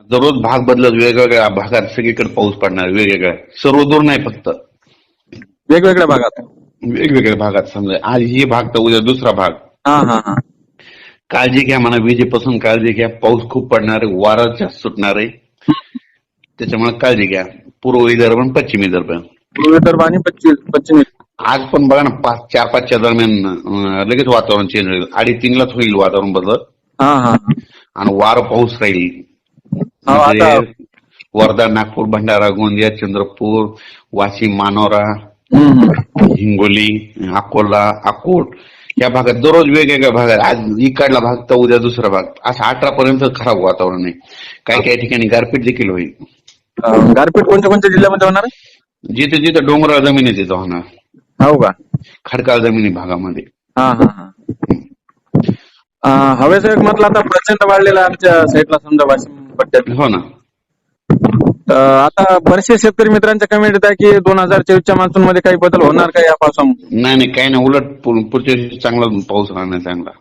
दररोज भाग बदलत वेगवेगळ्या भागात सगळीकडे पाऊस पडणार वेगवेगळ्या, सर्व दूर नाही, फक्त वेगवेगळ्या भागात. वेगवेगळ्या भागात. समजा आज ही भाग तर उद्या दुसरा भाग. हा हा हा. काळजी घ्या म्हणा, विजेपासून काळजी घ्या. पाऊस खूप पडणार आहे, वारं जास्त सुटणार आहे, त्याच्यामुळे काळजी घ्या. पूर्व विदर्भ आणि पश्चिम विदर्भ. पूर्व विदर्भ आणि पश्चिम. आज पण बघा ना 4-5च्या दरम्यान लगेच वातावरण चेंज होईल. 2:30लाच होईल वातावरण बदल. हा हा. आणि वारं पाऊस राहील. आता म्हणजे वर्धा, नागपूर, भंडारा, गोंदिया, चंद्रपूर, वाशिम, मानोरा, हिंगोली, अकोला, अकोट या भागात दररोज वेगवेगळ्या भागात. आज इकडला भाग तर उद्या दुसरा भाग, असं 18 पर्यंत खराब वातावरण आहे. काही काही ठिकाणी गारपीट देखील होईल. गारपीट कोणत्या कोणत्या जिल्ह्यामध्ये होणार आहे? जिथे जिथे डोंगराळ जमीन आहे तिथं होणार. हो का? खडकाळ जमिनी भागामध्ये. हा हा हा. हवेचा वेग म्हटलं आता प्रचंड वाढलेला आहे आमच्या साईडला, समजा वाशिम पट्ट्यात. हो ना. आता बरेचसे शेतकरी मित्रांच्या कमेंट आहे की 2024च्या मान्सून मध्ये काही बदल होणार का या पावसामुळे? नाही काही नाही, उलट पुढच्या वर्षी चांगला पाऊस राहणार, चांगला.